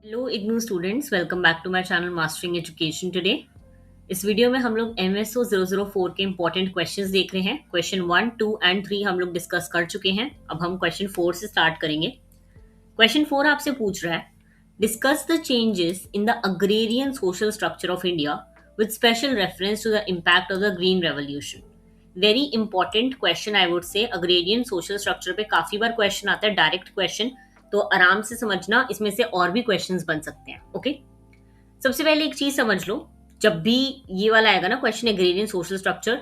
Hello IGNOU students, welcome back to my channel mastering education today. इस video में हम लोग MSO 004 के इंपॉर्टेंट क्वेश्चंस देख रहे हैं। क्वेश्चन 1, 2 एंड 3 हम लोग डिस्कस कर चुके हैं। अब हम क्वेश्चन 4 से स्टार्ट करेंगे। क्वेश्चन 4 आपसे पूछ रहा है, discuss the changes in the agrarian social structure of India with special reference to the impact of the green revolution. Very important question I would say. Agrarian social structure पे काफी बार question आता है, direct question, तो आराम से समझना, इसमें से और भी क्वेश्चंस बन सकते हैं। ओके, सबसे पहले एक चीज समझ लो, जब भी ये वाला आएगा ना क्वेश्चन एग्रेरियन सोशल स्ट्रक्चर,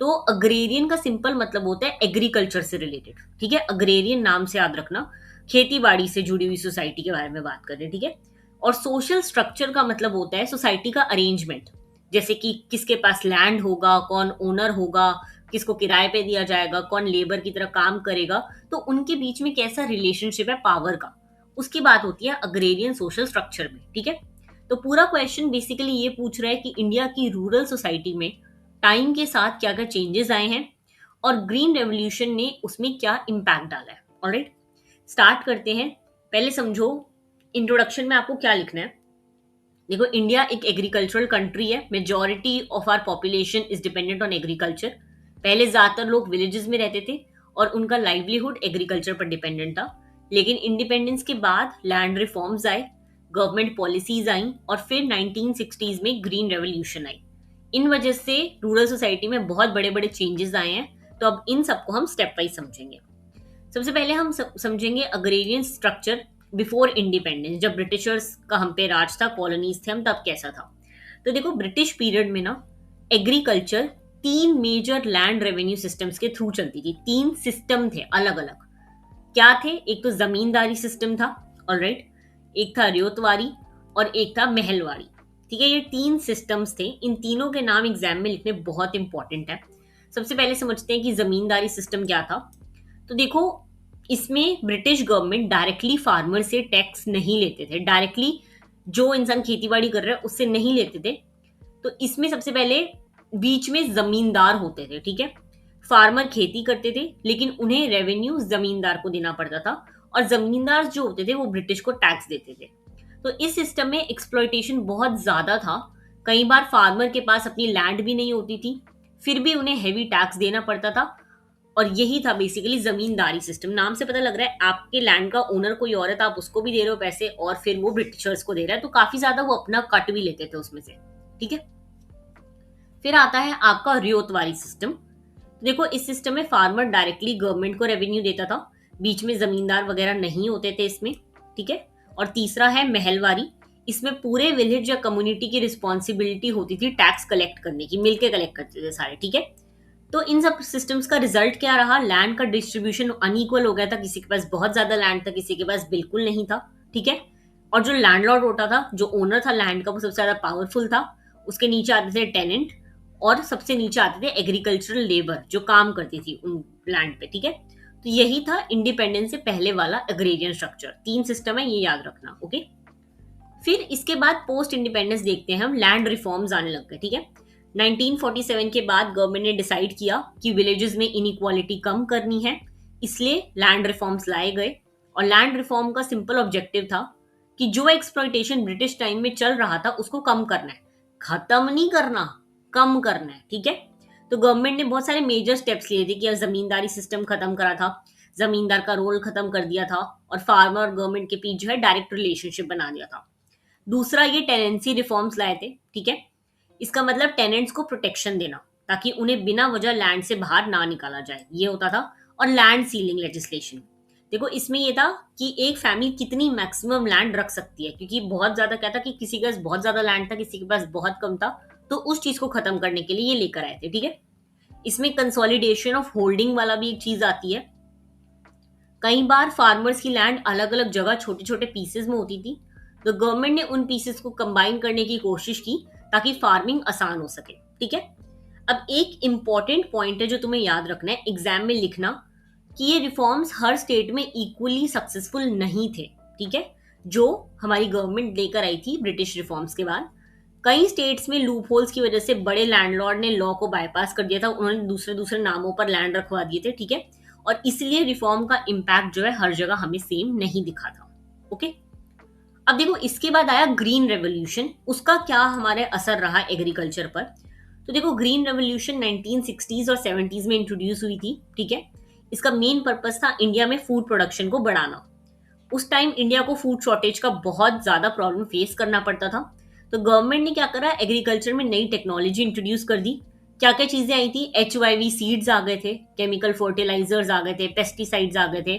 तो अग्रेरियन का सिंपल मतलब होता है एग्रीकल्चर से रिलेटेड। ठीक है, अग्रेरियन नाम से याद रखना, खेती बाड़ी से जुड़ी हुई सोसाइटी के बारे में बात कर रहे हैं। ठीक है, और सोशल स्ट्रक्चर का मतलब होता है सोसाइटी का अरेंजमेंट, जैसे कि किसके पास लैंड होगा, कौन ओनर होगा, किसको किराए पे दिया जाएगा, कौन लेबर की तरह काम करेगा, तो उनके बीच में कैसा रिलेशनशिप है पावर का, उसकी बात होती है अग्रेरियन सोशल स्ट्रक्चर में। ठीक है, तो पूरा क्वेश्चन बेसिकली ये पूछ रहा है कि इंडिया की रूरल सोसाइटी में टाइम के साथ क्या क्या चेंजेस आए हैं और ग्रीन रेवोल्यूशन ने उसमें क्या इम्पैक्ट डाला है। ऑलराइट, स्टार्ट करते हैं। पहले समझो इंट्रोडक्शन में आपको क्या लिखना है। देखो, इंडिया एक एग्रीकल्चरल कंट्री है, majority of are population is dependent on agriculture. पहले ज्यादातर लोग विलेजेस में रहते थे और उनका लाइवलीहुड एग्रीकल्चर पर डिपेंडेंट था। लेकिन इंडिपेंडेंस के बाद लैंड रिफॉर्म्स आए, गवर्नमेंट पॉलिसीज आई और फिर 1960s में ग्रीन रेवोल्यूशन आई। इन वजह से रूरल सोसाइटी में बहुत बड़े बड़े चेंजेस आए हैं। तो अब इन सबको हम स्टेप वाइज समझेंगे। सबसे पहले हम समझेंगे अग्रेरियन स्ट्रक्चर बिफोर इंडिपेंडेंस, जब ब्रिटिशर्स का हम पे राज था, कॉलोनीज थे हम, तब कैसा था। तो देखो, ब्रिटिश पीरियड में ना agriculture 3 major land revenue systems के थ्रू चलती थी। 3 सिस्टम थे अलग अलग। क्या थे? एक तो जमींदारी सिस्टम था, ऑलराइट, एक था रियोतवारी और एक था महलवारी। ठीक है, ये 3 सिस्टम्स थे। इन तीनों के नाम एग्जाम में लिखने बहुत इंपॉर्टेंट है। सबसे पहले समझते हैं कि जमींदारी सिस्टम क्या था। तो देखो, इसमें ब्रिटिश गवर्नमेंट डायरेक्टली फार्मर से टैक्स नहीं लेते थे, डायरेक्टली जो इंसान खेतीबाड़ी कर रहा है उससे नहीं लेते थे। तो इसमें सबसे पहले बीच में जमींदार होते थे। ठीक है, फार्मर खेती करते थे लेकिन उन्हें रेवेन्यू जमींदार को देना पड़ता था, और जमींदार जो होते थे वो ब्रिटिश को टैक्स देते थे। तो इस सिस्टम में एक्सप्लॉयटेशन बहुत ज्यादा था। कई बार फार्मर के पास अपनी लैंड भी नहीं होती थी, फिर भी उन्हें हैवी टैक्स देना पड़ता था। और यही था बेसिकली जमींदारी सिस्टम। नाम से पता लग रहा है आपके लैंड का ओनर कोई और है, तो आप उसको भी दे रहे हो पैसे और फिर वो ब्रिटिशर्स को दे रहा है, तो काफी ज्यादा वो अपना कट भी लेते थे उसमें से। ठीक है, फिर आता है आपका रियोतवारी सिस्टम। देखो, इस सिस्टम में फार्मर डायरेक्टली गवर्नमेंट को रेवेन्यू देता था, बीच में जमींदार वगैरह नहीं होते थे इसमें। ठीक है, और तीसरा है महलवारी। इसमें पूरे विलेज या कम्युनिटी की रिस्पॉन्सिबिलिटी होती थी टैक्स कलेक्ट करने की, मिलके कलेक्ट करते थे सारे। ठीक है, तो इन सब सिस्टम्स का रिजल्ट क्या रहा? लैंड का डिस्ट्रीब्यूशन अनइक्वल हो गया था, किसी के पास बहुत ज्यादा लैंड था, किसी के पास बिल्कुल नहीं था। ठीक है, और जो लैंडलॉर्ड होता था, जो ओनर था लैंड का, वो सबसे ज्यादा पावरफुल था। उसके नीचे आते थे टेनेंट और सबसे नीचे आते थे एग्रीकल्चरल लेबर जो काम करती थी उन लैंड पे। ठीक है, तो यही था इंडिपेंडेंस से पहले वाला एग्रेरियन स्ट्रक्चर। 3 सिस्टम है, ये याद रखना। ओके, फिर इसके बाद पोस्ट इंडिपेंडेंस देखते हैं हम, लैंड रिफॉर्म्स आने लग गए। ठीक है, 1947 के बाद गवर्नमेंट ने डिसाइड किया कि विलेजेस में इनइक्वालिटी कम करनी है, इसलिए लैंड रिफॉर्म्स लाए गए। और लैंड रिफॉर्म का सिंपल ऑब्जेक्टिव था कि जो एक्सप्लॉयटेशन ब्रिटिश टाइम में चल रहा था उसको कम करना है, खत्म नहीं करना, कम करना है। ठीक है, तो गवर्नमेंट ने बहुत सारे मेजर स्टेप्स लिए थे कि जमींदारी सिस्टम खत्म करा था, जमींदार का रोल खत्म कर दिया था, और फार्मर और गवर्नमेंट के बीच जो है डायरेक्ट रिलेशनशिप बना दिया था। दूसरा, ये टेनेंसी रिफॉर्म्स लाए थे। ठीक है, इसका मतलब टेनेंट्स को प्रोटेक्शन देना ताकि उन्हें बिना वजह लैंड से बाहर ना निकाला जाए, ये होता था। और लैंड सीलिंग लेजिस्लेशन, देखो इसमें ये था कि एक फैमिली कितनी मैक्सिमम लैंड रख सकती है, क्योंकि बहुत ज्यादा क्या था कि किसी के पास बहुत ज्यादा लैंड था, किसी के पास बहुत कम था, तो उस चीज को खत्म करने के लिए ये लेकर आए थे। ठीक है, इसमें कंसोलिडेशन ऑफ होल्डिंग वाला भी एक चीज आती है। कई बार फार्मर्स की लैंड अलग अलग जगह छोटे छोटे पीसेस में होती थी, तो गवर्नमेंट ने उन पीसेस को कंबाइन करने की कोशिश की ताकि फार्मिंग आसान हो सके। ठीक है, अब एक इंपॉर्टेंट पॉइंट है जो तुम्हें याद रखना है, एग्जाम में लिखना, कि ये रिफॉर्म्स हर स्टेट में इक्वली सक्सेसफुल नहीं थे। ठीक है, जो हमारी गवर्नमेंट लेकर आई थी ब्रिटिश रिफॉर्म्स के बाद, कई स्टेट्स में लूप होल्स की वजह से बड़े लैंडलॉर्ड ने लॉ को बाईपास कर दिया था, उन्होंने दूसरे दूसरे नामों पर लैंड रखवा दिए थे। ठीक है, और इसलिए रिफॉर्म का इम्पैक्ट जो है हर जगह हमें सेम नहीं दिखा था। ओके, अब देखो इसके बाद आया ग्रीन रेवोल्यूशन, उसका क्या हमारे असर रहा एग्रीकल्चर पर। तो देखो ग्रीन रेवोल्यूशन 1960s और 70s में इंट्रोड्यूस हुई थी, ठीक है। इसका मेन पर्पस था इंडिया में फूड प्रोडक्शन को बढ़ाना। उस टाइम इंडिया को फूड शॉर्टेज का बहुत ज्यादा प्रॉब्लम फेस करना पड़ता था। तो गवर्नमेंट ने क्या करा, एग्रीकल्चर में नई टेक्नोलॉजी इंट्रोड्यूस कर दी। क्या क्या चीजें आई थी, HYV सीड्स आ गए थे, केमिकल फर्टिलाइजर्स आ गए थे, पेस्टिसाइड्स आ गए थे,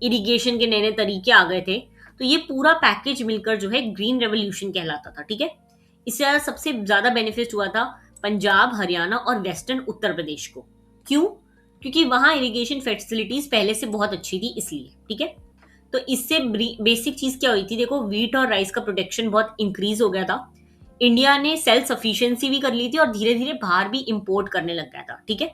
इरिगेशन के नए नए तरीके आ गए थे। तो ये पूरा पैकेज मिलकर जो है ग्रीन रेवोल्यूशन कहलाता था, ठीक है। इससे ज्यादा सबसे ज्यादा बेनिफिट हुआ था पंजाब, हरियाणा और वेस्टर्न उत्तर प्रदेश को। क्यों? क्योंकि वहां इरिगेशन फैसिलिटीज पहले से बहुत अच्छी थी, इसलिए, ठीक है। तो इससे बेसिक चीज क्या हुई थी, देखो व्हीट और राइस का प्रोडक्शन बहुत इंक्रीज हो गया था। इंडिया ने सेल्फ सफिशिएंसी भी कर ली थी और धीरे धीरे बाहर भी इंपोर्ट करने लग गया था, ठीक है।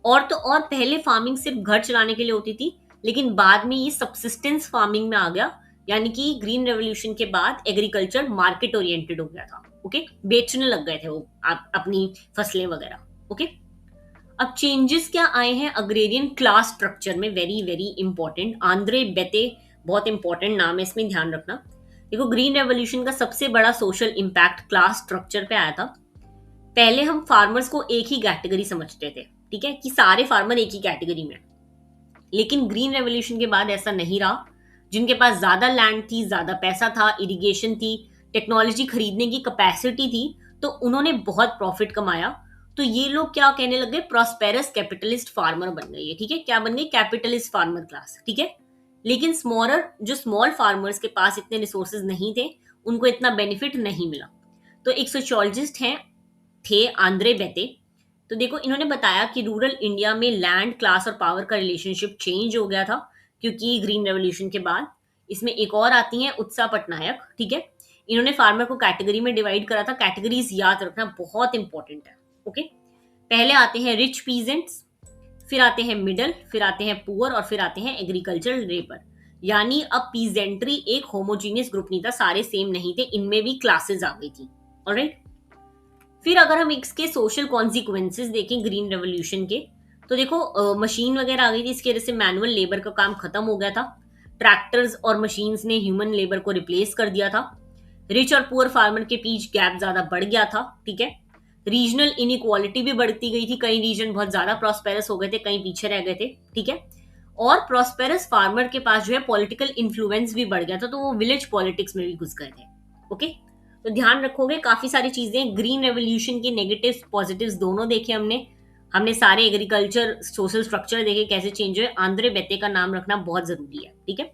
और तो और पहले फार्मिंग सिर्फ घर चलाने के लिए होती थी, लेकिन बाद में ये सबसिस्टेंस फार्मिंग में आ गया। यानी कि ग्रीन रेवोल्यूशन के बाद एग्रीकल्चर मार्केट ओरिएंटेड हो गया था, ओके। बेचने लग गए थे वो अपनी फसलें वगैरह, ओके। अब चेंजेस क्या आए हैं अग्रेरियन क्लास स्ट्रक्चर में, वेरी वेरी इंपॉर्टेंट। आंद्रे बेते बहुत इंपॉर्टेंट नाम है, इसमें ध्यान रखना। देखो ग्रीन रेवोल्यूशन का सबसे बड़ा सोशल इम्पैक्ट क्लास स्ट्रक्चर पे आया था। पहले हम फार्मर्स को एक ही कैटेगरी समझते थे, ठीक है, कि सारे फार्मर एक ही कैटेगरी में। लेकिन ग्रीन रेवोल्यूशन के बाद ऐसा नहीं रहा। जिनके पास ज्यादा लैंड थी, ज्यादा पैसा था, इरिगेशन थी, टेक्नोलॉजी खरीदने की कैपेसिटी थी, तो उन्होंने बहुत प्रॉफिट कमाया। तो ये लोग क्या कहने लगे, प्रॉस्पेरस कैपिटलिस्ट फार्मर बन गए, ठीक है। क्या बन गई, कैपिटलिस्ट फार्मर क्लास, ठीक है। लेकिन स्मॉल फार्मर्स के पास इतने रिसोर्सेज नहीं थे, उनको इतना बेनिफिट नहीं मिला। तो एक सोशियोलॉजिस्ट हैं, थे आंद्रे बेते। तो देखो इन्होंने बताया कि रूरल इंडिया में लैंड, क्लास और पावर का रिलेशनशिप चेंज हो गया था, क्योंकि ग्रीन रेवोल्यूशन के बाद। इसमें एक और आती हैं उत्साह पटनायक, ठीक है। इन्होंने फार्मर को कैटेगरी में डिवाइड करा था। कैटेगरीज याद रखना बहुत इंपॉर्टेंट है, ओके। पहले आते हैं रिच पीजेंट्स, फिर आते हैं मिडल, फिर आते हैं पुअर और फिर आते हैं एग्रीकल्चरल लेबर। यानी अब पीजेंट्री एक होमोजीनियस ग्रुप नहीं था, सारे सेम नहीं थे, इनमें भी क्लासेस आ गई थी, ऑलराइट। फिर अगर हम इसके सोशल कॉन्सिक्वेंसेस देखें ग्रीन रेवोल्यूशन के, तो देखो मशीन वगैरह आ गई थी, इसकी वजह से मैनुअल लेबर का काम खत्म हो गया था। ट्रैक्टर्स और मशीन्स ने ह्यूमन लेबर को रिप्लेस कर दिया था। रिच और पुअर फार्मर के बीच गैप ज्यादा बढ़ गया था, ठीक है। रीजनल इनइक्वालिटी भी बढ़ती गई थी, कई रीजन बहुत ज्यादा प्रॉस्पेरस हो गए थे, कहीं पीछे रह गए थे, ठीक है। और प्रॉस्पेरस फार्मर के पास जो है पॉलिटिकल इन्फ्लुएंस भी बढ़ गया था, तो वो विलेज पॉलिटिक्स में भी घुस गए थे, ओके। तो ध्यान रखोगे काफी सारी चीजें ग्रीन रेवोल्यूशन के, नेगेटिव पॉजिटिव्स दोनों देखे हमने। हमने सारे एग्रीकल्चर सोशल स्ट्रक्चर देखे कैसे चेंज हुए। आंद्रे बेते का नाम रखना बहुत जरूरी है, ठीक है।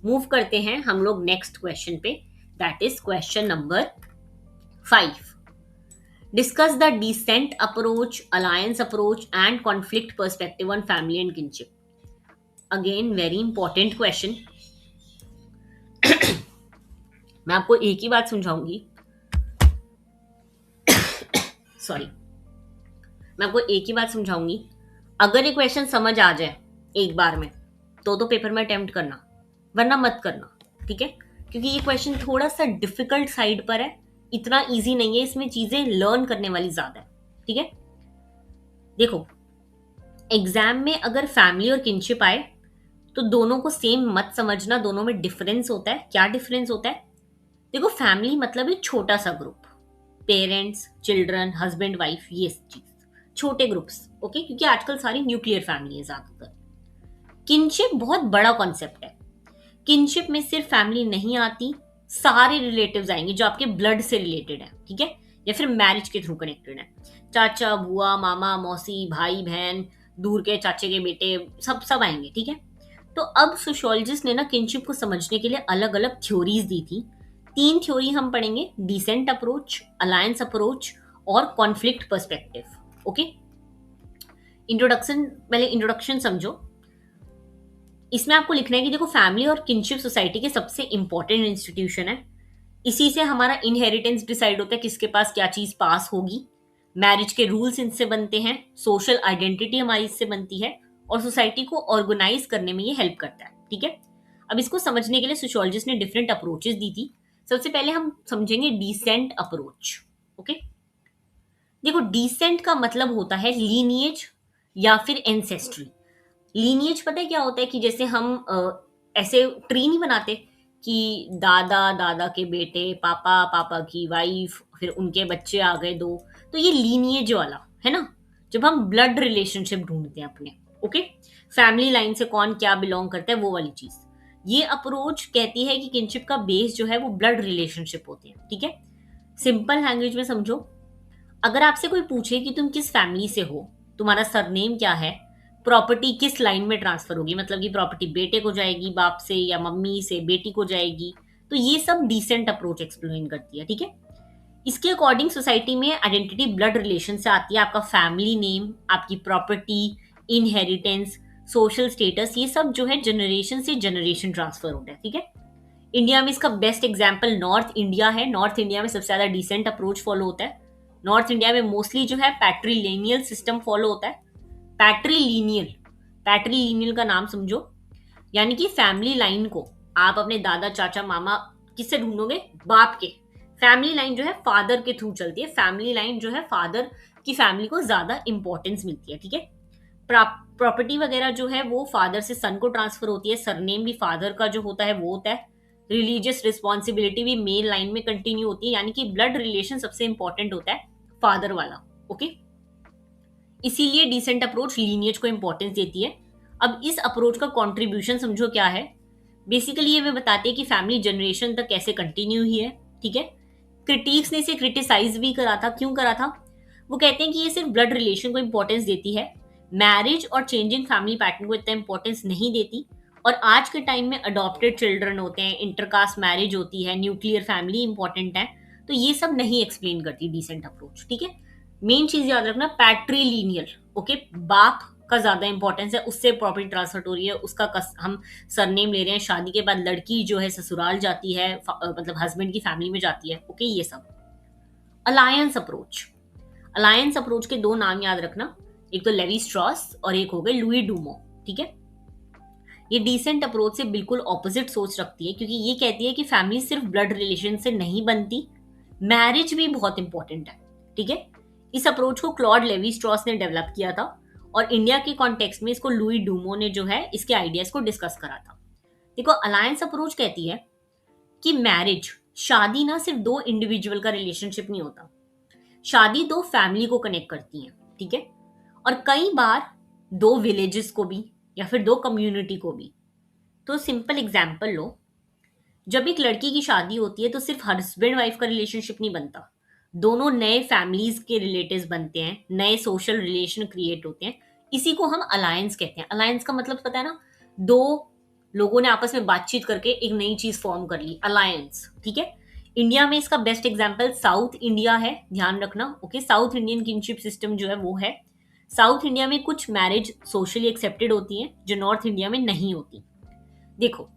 मूव करते हैं हम लोग नेक्स्ट क्वेश्चन पे, that is question number 5। Discuss the descent approach, alliance approach and conflict perspective on family and kinship. Again very important question. मैं आपको एक ही बात समझाऊंगी, सॉरी, मैं आपको एक ही बात समझाऊंगी। अगर ये क्वेश्चन समझ आ जाए एक बार में, तो पेपर में अटेम्प्ट करना, वरना मत करना, ठीक है। क्योंकि ये क्वेश्चन थोड़ा सा डिफिकल्ट साइड पर है, इतना इजी नहीं है, इसमें चीजें लर्न करने वाली ज्यादा है, ठीक है। देखो एग्जाम में अगर फैमिली और किनशिप आए तो दोनों को सेम मत समझना, दोनों में डिफरेंस होता है। क्या डिफरेंस होता है? देखो फैमिली मतलब एक छोटा सा group, parents, children, husband, wife, ये चीज, छोटे ग्रुप्स, ओके। क्योंकि आजकल सारी न्यूक्लियर फैमिली है ज्यादातर। किनशिप बहुत बड़ा कॉन्सेप्ट है। किनशिप में सिर्फ फैमिली नहीं आती, सारे रिलेटिव्स आएंगे जो आपके ब्लड से रिलेटेड है, ठीक है, या फिर मैरिज के थ्रू कनेक्टेड है। चाचा, बुआ, मामा, मौसी, भाई, बहन, दूर के चाचे के बेटे, सब सब आएंगे, ठीक है। तो अब सोशियोलॉजिस्ट ने ना किनशिप को समझने के लिए अलग अलग थ्योरीज दी थी। 3 थ्योरी हम पढ़ेंगे, डिसेंट अप्रोच, अलायंस अप्रोच और कॉन्फ्लिक्ट पर्सपेक्टिव, ओके। इंट्रोडक्शन, पहले इंट्रोडक्शन समझो। इसमें आपको लिखना है कि देखो फैमिली और किनशिप सोसाइटी के सबसे इंपॉर्टेंट इंस्टीट्यूशन है। इसी से हमारा इनहेरिटेंस डिसाइड होता है, किसके पास क्या चीज पास होगी। मैरिज के रूल्स इनसे बनते हैं, सोशल आइडेंटिटी हमारी इससे बनती है, और सोसाइटी को ऑर्गेनाइज करने में ये हेल्प करता है, ठीक है। अब इसको समझने के लिए सोशियोलॉजिस्ट ने डिफरेंट अप्रोचेस दी थी। सबसे पहले हम समझेंगे डिसेंट अप्रोच, ओके। देखो डिसेंट का मतलब होता है लीनिएज या फिर एंसेस्ट्री। लीनिएज पता है क्या होता है, कि जैसे हम ऐसे ट्री नहीं बनाते कि दादा दादा के बेटे, पापा पापा की वाइफ, फिर उनके बच्चे आ गए दो। तो ये लीनिएज वाला है ना, जब हम ब्लड रिलेशनशिप ढूंढते हैं अपने, ओके, फैमिली लाइन से कौन क्या बिलोंग करता है वो वाली चीज। ये अप्रोच कहती है कि किनशिप का बेस जो है वो ब्लड रिलेशनशिप होते हैं, ठीक है। सिंपल लैंग्वेज में समझो, अगर आपसे कोई पूछे कि तुम किस फैमिली से हो, तुम्हारा सरनेम क्या है, प्रॉपर्टी किस लाइन में ट्रांसफर होगी, मतलब कि प्रॉपर्टी बेटे को जाएगी बाप से या मम्मी से बेटी को जाएगी, तो ये सब डिसेंट अप्रोच एक्सप्लेन करती है, ठीक है। इसके अकॉर्डिंग सोसाइटी में आइडेंटिटी ब्लड रिलेशन से आती है, आपका फैमिली नेम, आपकी प्रॉपर्टी, इनहेरिटेंस, सोशल स्टेटस, ये सब जो है जनरेशन से जनरेशन ट्रांसफर होता है, ठीक है। इंडिया में इसका बेस्ट एग्जाम्पल नॉर्थ इंडिया है। नॉर्थ इंडिया में सबसे ज्यादा डिसेंट अप्रोच फॉलो होता है। नॉर्थ इंडिया में मोस्टली जो है पैट्रीलिनियल सिस्टम फॉलो होता है। पैट्रीलिनियल, पैट्रीलिनियल का नाम समझो, यानी कि फैमिली लाइन को आप अपने दादा चाचा मामा किससे ढूंढोगे, बाप के। फैमिली लाइन जो है फादर के थ्रू चलती है, फैमिली लाइन जो है फादर की फैमिली को ज्यादा इंपॉर्टेंस मिलती है, ठीक है। प्रॉपर्टी वगैरह जो है वो फादर से सन को ट्रांसफर होती है, सरनेम भी फादर का जो होता है वो होता है। रिलीजियस रिस्पॉन्सिबिलिटी भी मेल लाइन में कंटिन्यू होती है, यानी कि ब्लड रिलेशन सबसे इंपॉर्टेंट होता है फादर वाला, ओके। इसीलिए डिसेंट अप्रोच लीनियज को इंपॉर्टेंस देती है। अब इस अप्रोच का कंट्रीब्यूशन समझो क्या है। बेसिकली ये वे बताते हैं कि फैमिली जनरेशन तक कैसे कंटिन्यू ही है, ठीक है। क्रिटिक्स ने इसे क्रिटिसाइज भी करा था, क्यों करा था, वो कहते हैं कि ये सिर्फ ब्लड रिलेशन को इंपॉर्टेंस देती है, मैरिज और चेंजिंग फैमिली पैटर्न को इतना इंपॉर्टेंस नहीं देती। और आज के टाइम में अडॉप्टेड चिल्ड्रन होते हैं, इंटरकास्ट मैरिज होती है, न्यूक्लियर फैमिली इंपॉर्टेंट है, तो ये सब नहीं एक्सप्लेन करती डिसेंट अप्रोच, ठीक है। मेन चीज याद रखना, पैट्रीलिनियल, ओके, बाप का ज्यादा इंपॉर्टेंस है, उससे प्रॉपर्टी ट्रांसफर हो रही है, उसका हम सरनेम ले रहे हैं, शादी के बाद लड़की जो है ससुराल जाती है, मतलब हस्बैंड की फैमिली में जाती है, ओके, ये सब। अलायंस अप्रोच, अलायंस अप्रोच के दो नाम याद रखना, एक तो लेवी स्ट्रॉस और एक हो गए लुई डूमो, ठीक है। ये डिसेंट अप्रोच से बिल्कुल ऑपोजिट सोच रखती है, क्योंकि ये कहती है कि फैमिली सिर्फ ब्लड रिलेशन से नहीं बनती, मैरिज भी बहुत इंपॉर्टेंट है, ठीक है। इस अप्रोच को क्लॉड लेवी स्ट्रॉस ने डेवलप किया था और इंडिया के कॉन्टेक्स्ट में इसको लुई डूमो ने जो है इसके आइडियाज को डिस्कस करा था। देखो, अलायंस अप्रोच कहती है कि मैरिज, शादी ना सिर्फ दो इंडिविजुअल का रिलेशनशिप नहीं होता, शादी दो फैमिली को कनेक्ट करती है, ठीक है, और कई बार दो विलेजेस को भी या फिर दो कम्युनिटी को भी। तो सिंपल एग्जाम्पल लो, जब एक लड़की की शादी होती है तो सिर्फ हस्बैंड वाइफ का रिलेशनशिप नहीं बनता, दोनों नए फैमिलीज के रिलेटिव्स बनते हैं, नए सोशल रिलेशन क्रिएट होते हैं, इसी को हम अलायंस कहते हैं। अलायंस का मतलब पता है ना, दो लोगों ने आपस में बातचीत करके एक नई चीज फॉर्म कर ली, अलायंस, ठीक है। इंडिया में इसका बेस्ट एग्जांपल साउथ इंडिया है, ध्यान रखना, okay. South Indian kinship system जो है वो है, साउथ इंडिया में कुछ मैरिज सोशली एक्सेप्टेड होती हैं जो नॉर्थ इंडिया में नहीं होती। देखो,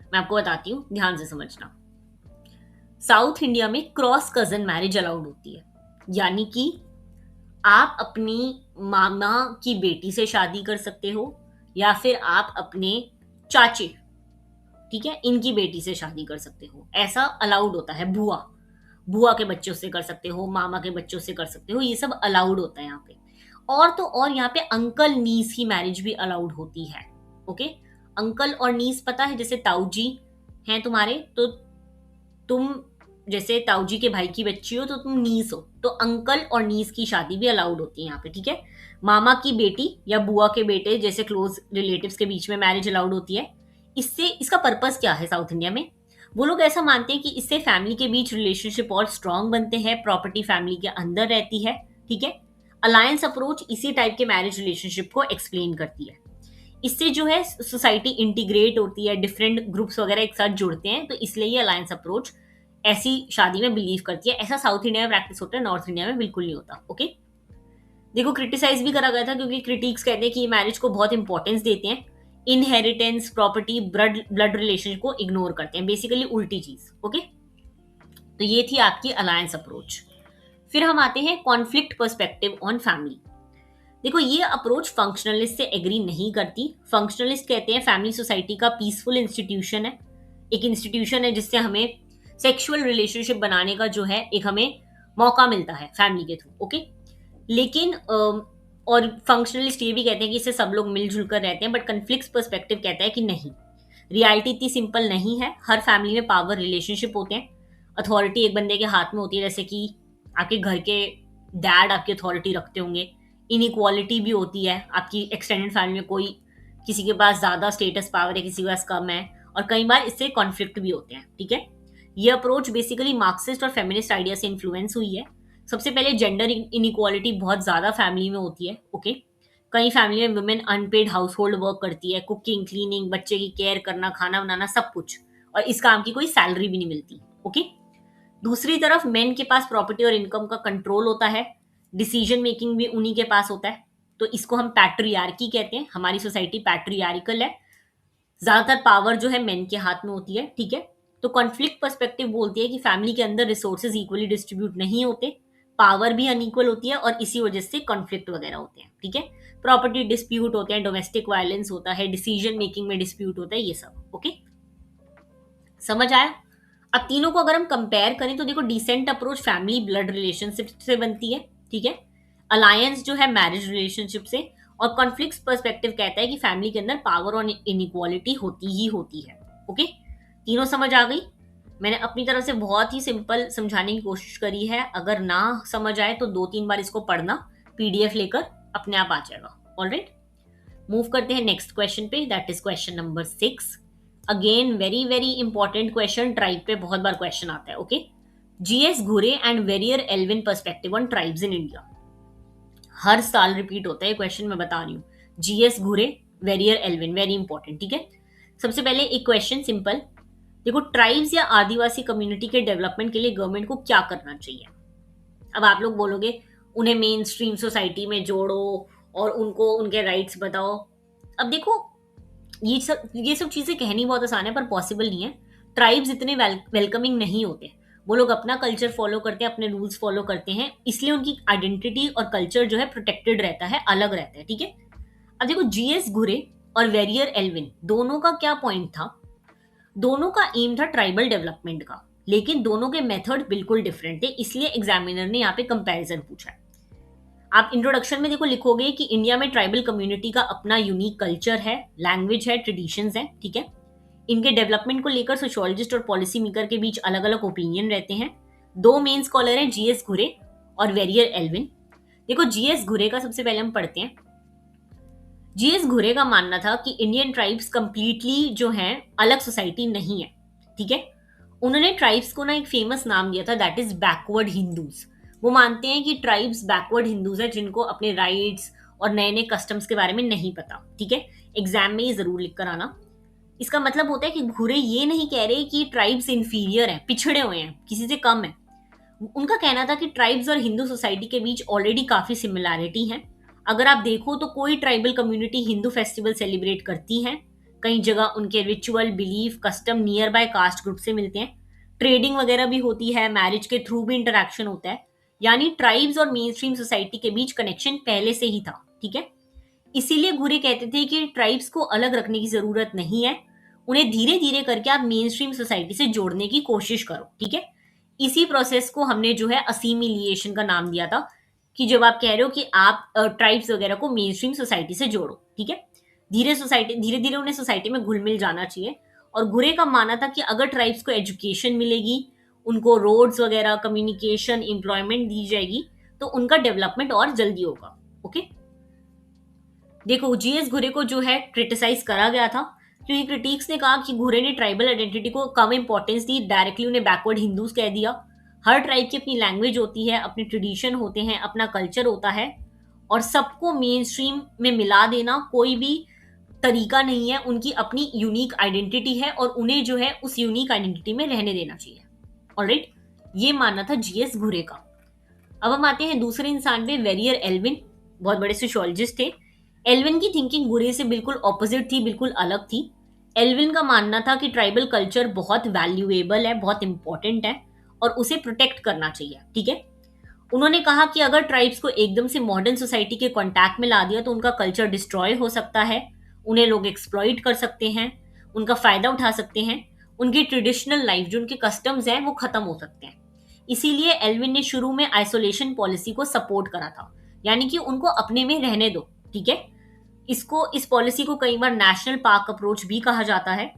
मैं आपको बताती हूँ, ध्यान से समझना। साउथ इंडिया में क्रॉस कजन मैरिज अलाउड होती है, यानी कि आप अपनी मामा की बेटी से शादी कर सकते हो या फिर आप अपने चाचे, ठीक है, इनकी बेटी से शादी कर सकते हो, ऐसा अलाउड होता है। बुआ, बुआ के बच्चों से कर सकते हो, मामा के बच्चों से कर सकते हो, ये सब अलाउड होता है यहाँ पे। और तो और यहाँ पे अंकल नीस की मैरिज भी अलाउड होती है, ओके। अंकल और नीस पता है, जैसे ताऊ जी हैं तुम्हारे, तो तुम जैसे ताऊ जी के भाई की बच्ची हो तो तुम नीस हो, तो अंकल और नीस की शादी भी अलाउड होती है यहाँ पे, ठीक है। मामा की बेटी या बुआ के बेटे जैसे क्लोज रिलेटिव्स के बीच में मैरिज अलाउड होती है। इससे, इसका पर्पस क्या है साउथ इंडिया में, वो लोग ऐसा मानते हैं कि इससे फैमिली के बीच रिलेशनशिप और स्ट्रांग बनते हैं, प्रॉपर्टी फैमिली के अंदर रहती है, ठीक है। अलायंस अप्रोच इसी टाइप के मैरिज रिलेशनशिप को एक्सप्लेन करती है। इससे जो है सोसाइटी इंटीग्रेट होती है, डिफरेंट ग्रुप्स वगैरह एक साथ जुड़ते हैं, तो इसलिए ये अलायंस अप्रोच ऐसी शादी में बिलीव करती है। ऐसा साउथ इंडिया में प्रैक्टिस होता है, नॉर्थ इंडिया में बिल्कुल नहीं होता, ओके। देखो, क्रिटिसाइज भी करा गया था क्योंकि क्रिटिक्स कहते हैं कि ये मैरिज को बहुत इंपॉर्टेंस देते हैं, इनहेरिटेंस, प्रॉपर्टी, ब्लड रिलेशन को इग्नोर करते हैं, बेसिकली उल्टी चीज, ओके। तो ये थी आपकी अलायंस अप्रोच। फिर हम आते हैं कॉन्फ्लिक्ट पर्सपेक्टिव ऑन फैमिली। देखो, ये अप्रोच फंक्शनलिस्ट से एग्री नहीं करती। फंक्शनलिस्ट कहते हैं फैमिली सोसाइटी का पीसफुल इंस्टीट्यूशन है, एक इंस्टीट्यूशन है जिससे हमें सेक्सुअल रिलेशनशिप बनाने का जो है एक हमें मौका मिलता है फैमिली के थ्रू, ओके। लेकिन और फंक्शनलिस्ट ये भी कहते हैं कि इससे सब लोग मिलजुल कर रहते हैं, बट कन्फ्लिक्ट पर्सपेक्टिव कहता है कि नहीं, रियलिटी इतनी सिंपल नहीं है, हर फैमिली में पावर रिलेशनशिप होते हैं, अथॉरिटी एक बंदे के हाथ में होती है, जैसे कि आपके घर के डैड आपकी अथॉरिटी रखते होंगे। इनइक्वालिटी भी होती है, आपकी एक्सटेंडेड फैमिली में कोई किसी के पास ज़्यादा स्टेटस पावर है, किसी के पास कम है, और कई बार इससे कॉन्फ्लिक्ट भी होते हैं, ठीक है। ये अप्रोच बेसिकली मार्क्सिस्ट और फेमिनिस्ट आइडिया से इन्फ्लुएंस हुई है। सबसे पहले जेंडर इनइक्वालिटी बहुत ज़्यादा फैमिली में होती है, ओके। कई फैमिली में women unpaid household work करती है, कुकिंग, क्लीनिंग, बच्चे की केयर करना, खाना बनाना, सब कुछ, और इस काम की कोई सैलरी भी नहीं मिलती, ओके। दूसरी तरफ मेन के पास प्रॉपर्टी और इनकम का कंट्रोल होता है, डिसीजन मेकिंग भी उन्हीं के पास होता है, तो इसको हम पैट्रियार्की कहते हैं। हमारी सोसाइटी पैट्रियार्कल है, ज्यादातर पावर जो है मेन के हाथ में होती है, ठीक है। तो कॉन्फ्लिक्ट पर्सपेक्टिव बोलती है कि फैमिली के अंदर रिसोर्सेज इक्वली डिस्ट्रीब्यूट नहीं होते, पावर भी अनइक्वल होती है, और इसी वजह से कॉन्फ्लिक्ट वगैरह होते हैं, ठीक है। प्रॉपर्टी डिस्प्यूट होते हैं, डोमेस्टिक वायलेंस होता है, डिसीजन मेकिंग में डिस्प्यूट होता है, ये सब, ओके। समझ आया? अब तीनों को अगर हम कंपेयर करें तो देखो, descent approach family blood relationship से बनती है, ठीक है। अलायंस जो है मैरिज रिलेशनशिप से, और कॉन्फ्लिक्ट पर्सपेक्टिव कहता है कि फैमिली के अंदर पावर और इनइक्वालिटी होती ही होती है, ओके। तीनों समझ आ गई? मैंने अपनी तरफ से बहुत ही सिंपल समझाने की कोशिश करी है, अगर ना समझ आए तो 2-3 बार इसको पढ़ना, पीडीएफ लेकर अपने आप आ जाएगा। ऑलराइट, मूव करते हैं नेक्स्ट क्वेश्चन पे, that is question number 6। Again very very important question, tribe पे बहुत बार क्वेश्चन आता है, okay. G S Ghurye and Verrier Elwin perspective on tribes in India. हर साल रिपीट होता है क्वेश्चन, मैं बता रही हूँ। जीएस घुरे, वेरियर एल्विन, वेरी इंपॉर्टेंट, ठीक है। सबसे पहले एक क्वेश्चन सिंपल, देखो, ट्राइब्स या आदिवासी कम्युनिटी के डेवलपमेंट के लिए गवर्नमेंट को क्या करना चाहिए। अब आप लोग बोलोगे उन्हें मेन स्ट्रीम सोसाइटी में जोड़ो और उनको उनके राइट्स बताओ। अब देखो, ये सब चीजें कहनी बहुत आसान है पर पॉसिबल नहीं है। ट्राइब्स इतने वेलकमिंग नहीं होते, वो लोग अपना कल्चर फॉलो करते हैं, अपने रूल्स फॉलो करते हैं, इसलिए उनकी आइडेंटिटी और कल्चर जो है प्रोटेक्टेड रहता है, अलग रहता है, ठीक है। अब देखो, जीएस घुरे और वेरियर एल्विन दोनों का क्या पॉइंट था? दोनों का एम था ट्राइबल डेवलपमेंट का, लेकिन दोनों के मेथड बिल्कुल डिफरेंट थे, इसलिए एग्जामिनर ने यहाँ पे कंपैरिजन पूछा है। आप इंट्रोडक्शन में देखो लिखोगे कि इंडिया में ट्राइबल कम्युनिटी का अपना यूनिक कल्चर है, लैंग्वेज है, ट्रेडिशंस है, ठीक है। इनके डेवलपमेंट को लेकर सोशियोलॉजिस्ट और पॉलिसी मेकर के बीच अलग अलग ओपिनियन रहते हैं। दो मेन स्कॉलर हैं, जीएस घुरे और वेरियर एल्विन। देखो, जीएस घुरे का सबसे पहले हम पढ़ते हैं। जीएस घुरे का मानना था कि इंडियन ट्राइब्स कंप्लीटली जो है अलग सोसाइटी नहीं है, ठीक है। उन्होंने ट्राइब्स को ना एक फेमस नाम दिया था, दैट इज बैकवर्ड हिंदूज। वो मानते हैं कि ट्राइब्स बैकवर्ड हिंदूज है जिनको अपने राइट्स और नए नए कस्टम्स के बारे में नहीं पता, ठीक है। एग्जाम में ये जरूर लिख कर आना। इसका मतलब होता है कि घुरे ये नहीं कह रहे कि ट्राइब्स इंफीरियर हैं, पिछड़े हुए हैं, किसी से कम है। उनका कहना था कि ट्राइब्स और हिंदू सोसाइटी के बीच ऑलरेडी काफी सिमिलैरिटी है। अगर आप देखो तो कोई tribal community Hindu festival celebrate करती है, कई जगह उनके ritual, belief, custom near by caste group से मिलते हैं, ट्रेडिंग वगैरह भी होती है, मैरिज के थ्रू भी इंटरेक्शन होता है। यानी ट्राइब्स और मेन स्ट्रीम सोसाइटी के बीच कनेक्शन पहले से ही था, ठीक है। इसीलिए घुरे कहते थे कि ट्राइब्स को अलग रखने की जरूरत नहीं है, उन्हें धीरे धीरे करके आप मेन स्ट्रीम सोसाइटी से जोड़ने की कोशिश करो, ठीक है। इसी प्रोसेस को हमने जो है असीमिलिएशन का नाम दिया था, कि जब आप कह रहे हो कि आप ट्राइब्स वगैरह को मेन स्ट्रीम सोसाइटी से जोड़ो, ठीक है। धीरे धीरे उन्हें सोसाइटी में घुल मिल जाना चाहिए। और घुरे का मानना था कि अगर ट्राइब्स को एजुकेशन मिलेगी, उनको रोड्स वगैरह, कम्युनिकेशन, एम्प्लॉयमेंट दी जाएगी, तो उनका डेवलपमेंट और जल्दी होगा, ओके। देखो, जीएस घुरे को जो है क्रिटिसाइज करा गया था, क्योंकि क्रिटिक्स ने कहा कि घुरे ने ट्राइबल आइडेंटिटी को कम इंपॉर्टेंस दी, डायरेक्टली उन्हें बैकवर्ड हिंदूज कह दिया। हर ट्राइब की अपनी लैंग्वेज होती है, अपने ट्रेडिशन होते हैं, अपना कल्चर होता है, और सबको मेन स्ट्रीम में मिला देना कोई भी तरीका नहीं है। उनकी अपनी यूनिक आइडेंटिटी है और उन्हें जो है उस यूनिक आइडेंटिटी में रहने देना चाहिए। ऑलराइट, ये मानना था जीएस घुरे का। अब हम आते हैं दूसरे इंसान पे, वेरियर एल्विन, बहुत बड़े सोशियोलॉजिस्ट थे। एल्विन की थिंकिंग घुरे से बिल्कुल ऑपोजिट थी, बिल्कुल अलग थी। एल्विन का मानना था कि ट्राइबल कल्चर बहुत वैल्यूएबल है, बहुत इंपॉर्टेंट है, और उसे प्रोटेक्ट करना चाहिए, ठीक है। उन्होंने कहा कि अगर ट्राइब्स को एकदम से मॉडर्न सोसाइटी के कांटेक्ट में ला दिया तो उनका कल्चर डिस्ट्रॉय हो सकता है, उन्हें लोग एक्सप्लॉइट कर सकते हैं, उनका फायदा उठा सकते हैं, उनकी ट्रेडिशनल लाइफ, जो उनके कस्टम्स हैं, वो खत्म हो सकते हैं। इसीलिए एल्विन ने शुरू में आइसोलेशन पॉलिसी को सपोर्ट करा था, यानी कि उनको अपने में रहने दो, ठीक है। इस पॉलिसी को कई बार नेशनल पार्क अप्रोच भी कहा जाता है।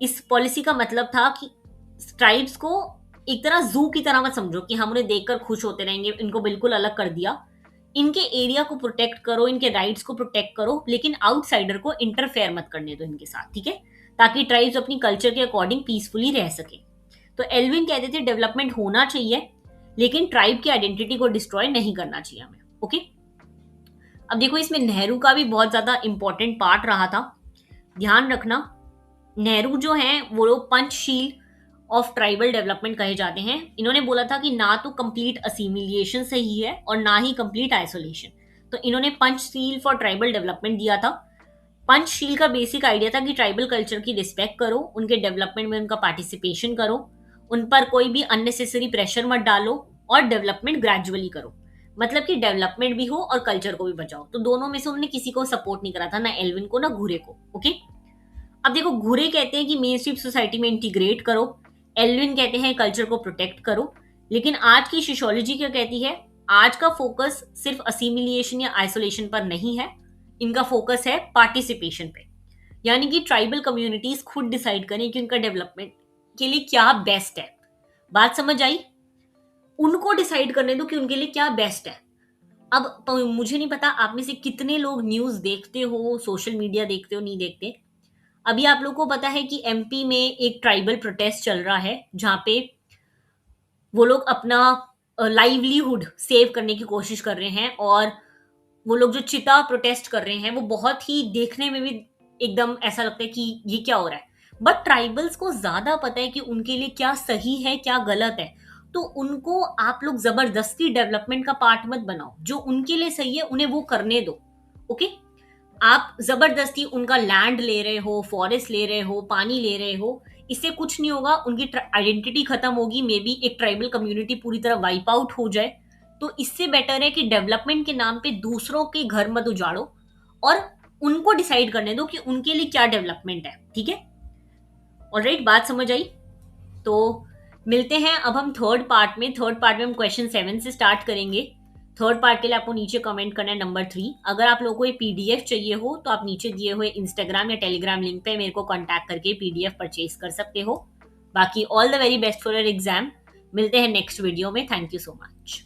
इस पॉलिसी का मतलब था कि ट्राइब्स को एक तरह जू की तरह मत समझो कि हम उन्हें देखकर खुश होते रहेंगे, इनको बिल्कुल अलग कर दिया। इनके एरिया को प्रोटेक्ट करो, इनके राइट्स को प्रोटेक्ट करो, लेकिन आउटसाइडर को इंटरफेयर मत करने दो इनके साथ, ठीक है, ताकि ट्राइब्स अपनी कल्चर के अकॉर्डिंग पीसफुली रह सके। तो एल्विन कहते थे डेवलपमेंट होना चाहिए, लेकिन ट्राइब की आइडेंटिटी को डिस्ट्रॉय नहीं करना चाहिए हमें। ओके, अब देखो इसमें नेहरू का भी बहुत ज्यादा इंपॉर्टेंट पार्ट रहा था। ध्यान रखना, नेहरू जो है वो लोग पंचशील ऑफ ट्राइबल डेवलपमेंट कहे जाते हैं। इन्होंने बोला था कि ना तो कंप्लीट असिमिलिएशन सही है और ना ही कंप्लीट आइसोलेशन। तो इन्होंने पंचशील फॉर ट्राइबल डेवलपमेंट दिया था। पंचशील का बेसिक आइडिया था कि ट्राइबल कल्चर की रिस्पेक्ट करो, उनके डेवलपमेंट में उनका पार्टिसिपेशन करो, उन पर कोई भी अननेसेसरी प्रेशर मत डालो और डेवलपमेंट ग्रेजुअली करो। मतलब कि डेवलपमेंट भी हो और कल्चर को भी बचाओ। तो दोनों में से उन्होंने किसी को सपोर्ट नहीं करा था, ना एल्विन को ना घुरे को। ओके, अब देखो घुरे कहते हैं कि मेन स्ट्रीम सोसाइटी में इंटीग्रेट करो, एल्विन कहते हैं कल्चर को प्रोटेक्ट करो। लेकिन आज की सोशियोलॉजी क्या कहती है? आज का फोकस सिर्फ असिमिलिएशन या आइसोलेशन पर नहीं है, इनका फोकस है पार्टिसिपेशन पे। यानी कि ट्राइबल कम्युनिटीज खुद डिसाइड करें कि उनका डेवलपमेंट के लिए क्या बेस्ट है। बात समझ आई? उनको डिसाइड करने दो कि उनके लिए क्या बेस्ट है। अब मुझे नहीं पता आप में से कितने लोग न्यूज देखते हो, सोशल मीडिया देखते हो, नहीं देखते। अभी आप लोगों को पता है कि एमपी में एक ट्राइबल प्रोटेस्ट चल रहा है, जहां पे वो लोग अपना लाइवलीहुड सेव करने की कोशिश कर रहे हैं। और वो लोग जो चिता प्रोटेस्ट कर रहे हैं वो बहुत ही देखने में भी एकदम ऐसा लगता है कि ये क्या हो रहा है। बट ट्राइबल्स को ज्यादा पता है कि उनके लिए क्या सही है क्या गलत है। तो उनको आप लोग जबरदस्ती डेवलपमेंट का पार्ट मत बनाओ, जो उनके लिए सही है उन्हें वो करने दो। ओके, आप जबरदस्ती उनका लैंड ले रहे हो, फॉरेस्ट ले रहे हो, पानी ले रहे हो, इससे कुछ नहीं होगा। उनकी आइडेंटिटी खत्म होगी, मे बी एक ट्राइबल कम्युनिटी पूरी तरह वाइप आउट हो जाए। तो इससे बेटर है कि डेवलपमेंट के नाम पे दूसरों के घर मत उजाड़ो और उनको डिसाइड करने दो कि उनके लिए क्या डेवलपमेंट है। ठीक है, ऑलराइट, बात समझ आई? तो मिलते हैं अब हम थर्ड पार्ट में। थर्ड पार्ट में हम क्वेश्चन 7 से स्टार्ट करेंगे। थर्ड पार्ट के लिए आपको नीचे कमेंट करना है नंबर 3। अगर आप लोगों को ये पीडीएफ चाहिए हो तो आप नीचे दिए हुए इंस्टाग्राम या टेलीग्राम लिंक पे मेरे को कांटेक्ट करके पीडीएफ परचेज कर सकते हो। बाकी all the very best for your exam. मिलते हैं नेक्स्ट वीडियो में। Thank you so much.